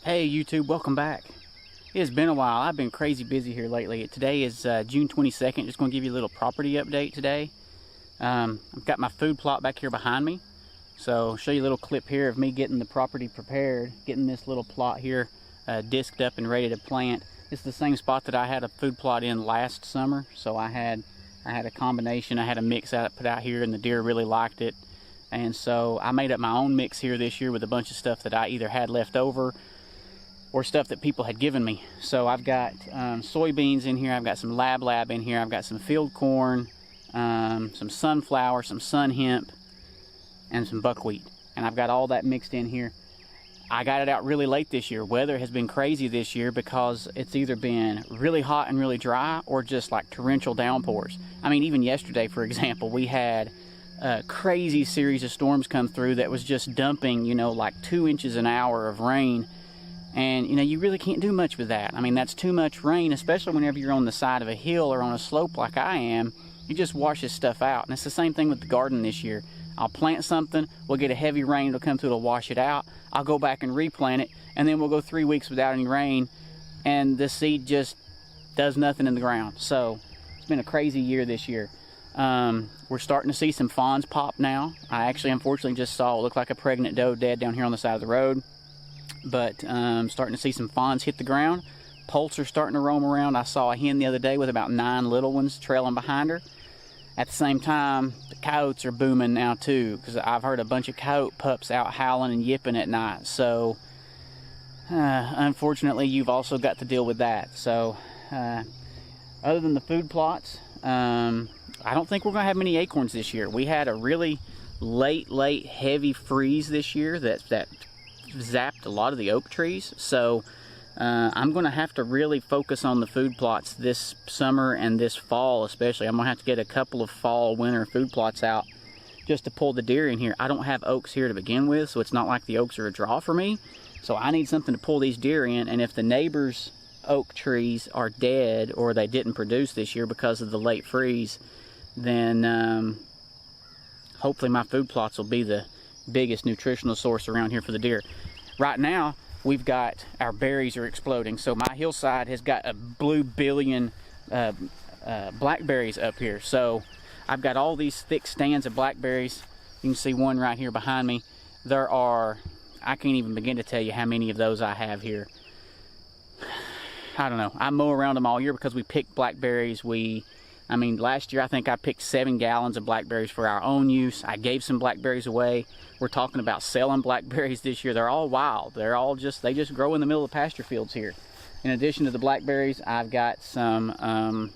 Hey YouTube, welcome back. It has been a while. I've been crazy busy here lately. Today is June 22nd. Just going to give you a little property update today. I've got my food plot back here behind me. So I'll show you a little clip here of me getting the property prepared, getting this little plot here disked up and ready to plant. It's the same spot that I had a food plot in last summer. So I had a combination. I had a mix put out here and the deer really liked it. And so I made up my own mix here this year with a bunch of stuff that I either had left over or stuff that people had given me. So I've got soybeans in here, I've got some lab in here, I've got some field corn, some sunflower, some sun hemp, and some buckwheat. And I've got all that mixed in here. I got it out really late this year. Weather has been crazy this year because it's either been really hot and really dry or just like torrential downpours. I mean, even yesterday, for example, we had a crazy series of storms come through that was just dumping, you know, like 2 inches an hour of rain. And, you know, you really can't do much with that. I mean, that's too much rain, especially whenever you're on the side of a hill or on a slope like I am. It just washes stuff out. And it's the same thing with the garden this year. I'll plant something, we'll get a heavy rain, it'll come through, it'll wash it out. I'll go back and replant it, and then we'll go 3 weeks without any rain, and the seed just does nothing in the ground. So, it's been a crazy year this year. We're starting to see some fawns pop now. I actually, unfortunately, just saw it look like a pregnant doe dead down here on the side of the road. But starting to see some fawns hit the ground. Poults are starting to roam around. I saw a hen the other day with about 9 little ones trailing behind her. At the same time, the coyotes are booming now too, because I've heard a bunch of coyote pups out howling and yipping at night. So, unfortunately, you've also got to deal with that. So, other than the food plots, I don't think we're going to have many acorns this year. We had a really late heavy freeze this year that zapped a lot of the oak trees. So I'm going to have to really focus on the food plots this summer and this fall especially. I'm going to have to get a couple of fall winter food plots out just to pull the deer in here. I don't have oaks here to begin with, so it's not like the oaks are a draw for me. So I need something to pull these deer in, and if the neighbors' oak trees are dead or they didn't produce this year because of the late freeze, then hopefully my food plots will be the biggest nutritional source around here for the deer. Right now, we've got, our berries are exploding. So my hillside has got a blue billion blackberries up here. So I've got all these thick stands of blackberries. You can see one right here behind me. There are, I can't even begin to tell you how many of those I have here. I don't know. I mow around them all year because we pick blackberries. I mean, last year I think I picked 7 gallons of blackberries for our own use. I gave some blackberries away. We're talking about selling blackberries this year. They're all wild. They're all they just grow in the middle of pasture fields here. In addition to the blackberries, I've got some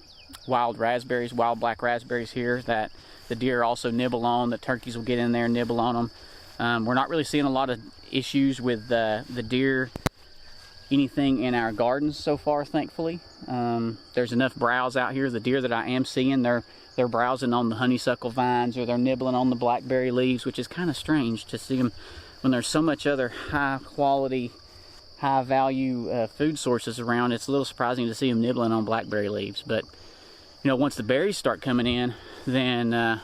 wild raspberries, wild black raspberries here that the deer also nibble on. The turkeys will get in there and nibble on them. We're not really seeing a lot of issues with the deer, anything in our gardens so far, thankfully. There's enough browse out here. The deer that I am seeing, they're browsing on the honeysuckle vines, or they're nibbling on the blackberry leaves, which is kind of strange to see them when there's so much other high quality, high value food sources around. It's a little surprising to see them nibbling on blackberry leaves. But you know, once the berries start coming in, then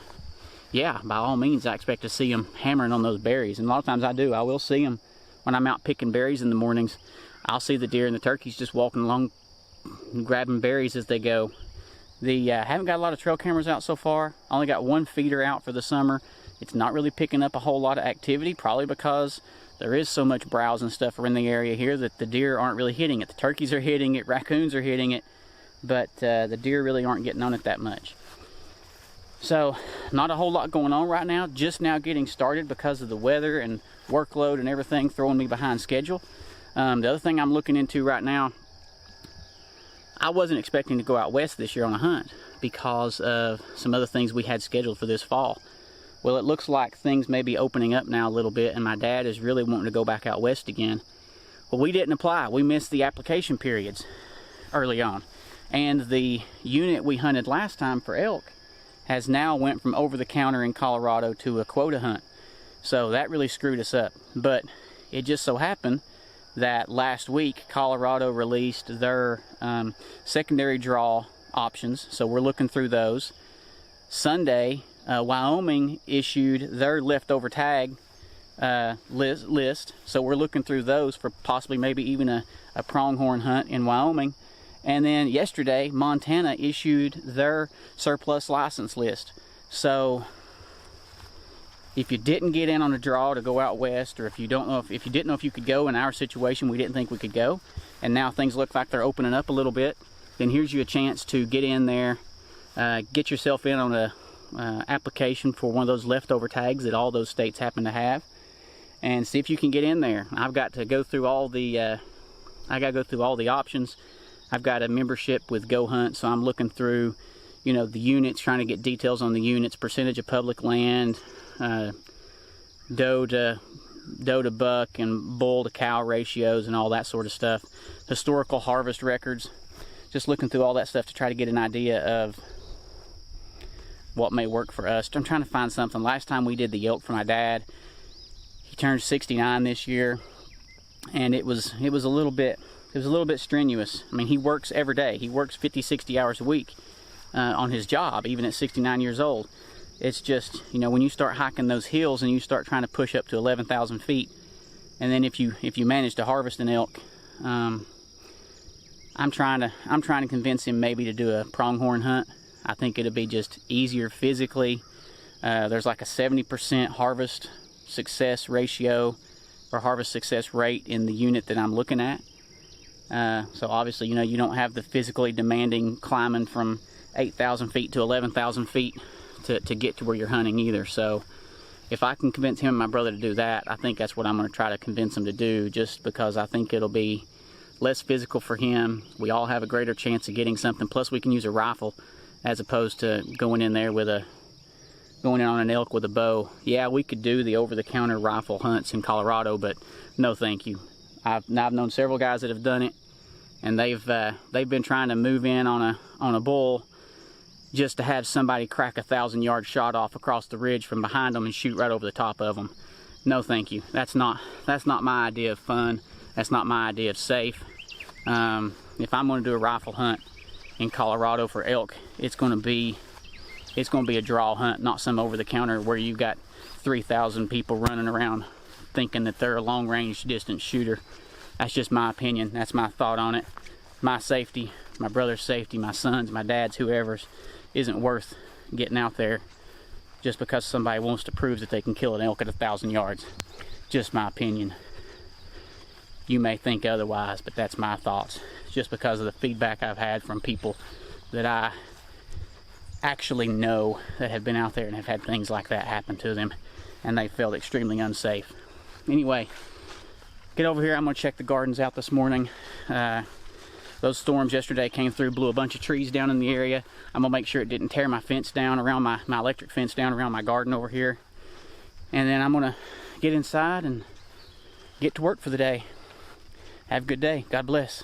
yeah, by all means I expect to see them hammering on those berries. And a lot of times I do. I will see them when I'm out picking berries in the mornings. I'll see the deer and the turkeys just walking along grabbing berries as they go. Haven't got a lot of trail cameras out so far. Only got 1 feeder out for the summer. It's not really picking up a whole lot of activity, probably because there is so much browse and stuff around the area here that the deer aren't really hitting it. The turkeys are hitting it, raccoons are hitting it, but the deer really aren't getting on it that much. So, not a whole lot going on right now. Just now getting started because of the weather and workload and everything throwing me behind schedule. The other thing I'm looking into right now, I wasn't expecting to go out west this year on a hunt because of some other things we had scheduled for this fall. Well, it looks like things may be opening up now a little bit, and my dad is really wanting to go back out west again. Well, we didn't apply. We missed the application periods early on. And the unit we hunted last time for elk has now went from over the counter in Colorado to a quota hunt. So that really screwed us up. But it just so happened that last week Colorado released their secondary draw options, so we're looking through those. Sunday, Wyoming issued their leftover tag list. So we're looking through those for possibly maybe even a pronghorn hunt in Wyoming. And then yesterday, Montana issued their surplus license list. So if you didn't get in on a draw to go out west, or if you didn't know if you could go, in our situation we didn't think we could go, and now things look like they're opening up a little bit, then here's you a chance to get in there, get yourself in on a application for one of those leftover tags that all those states happen to have, and see if you can get in there. I've got to go through all the options. I've got a membership with Go Hunt, so I'm looking through, you know, the units, trying to get details on the units, percentage of public land, doe to buck and bull to cow ratios and all that sort of stuff, historical harvest records, just looking through all that stuff to try to get an idea of what may work for us. I'm trying to find something. Last time we did the elk for my dad, he turned 69 this year, and it was a little bit strenuous. I mean, he works every day. He works 50-60 hours a week on his job, even at 69 years old. It's just, you know, when you start hiking those hills and you start trying to push up to 11,000 feet, and then if you manage to harvest an elk, I'm trying to convince him maybe to do a pronghorn hunt. I think it'll be just easier physically. There's like a 70% harvest success ratio or harvest success rate in the unit that I'm looking at. So obviously, you know, you don't have the physically demanding climbing from 8,000 feet to 11,000 feet to get to where you're hunting either. So if I can convince him and my brother to do that, I think that's what I'm going to try to convince him to do, just because I think it'll be less physical for him. We all have a greater chance of getting something. Plus we can use a rifle as opposed to going in on an elk with a bow. Yeah, we could do the over-the-counter rifle hunts in Colorado, but no thank you. I've known several guys that have done it, and they've been trying to move in on a bull just to have somebody crack a 1,000-yard shot off across the ridge from behind them and shoot right over the top of them. No thank you. That's not my idea of fun. That's not my idea of safe. If I'm going to do a rifle hunt in Colorado for elk, it's going to be a draw hunt, not some over-the-counter where you've got 3,000 people running around thinking that they're a long-range distance shooter. That's just my opinion. That's my thought on it. My safety, my brother's safety, my son's, my dad's, whoever's, isn't worth getting out there just because somebody wants to prove that they can kill an elk at 1,000 yards. Just my opinion. You may think otherwise, but that's my thoughts. Just because of the feedback I've had from people that I actually know that have been out there and have had things like that happen to them, and they felt extremely unsafe. Anyway, get over here. I'm going to check the gardens out this morning. Those storms yesterday came through, blew a bunch of trees down in the area. I'm going to make sure it didn't tear my fence down around my electric fence down around my garden over here. And then I'm going to get inside and get to work for the day. Have a good day. God bless.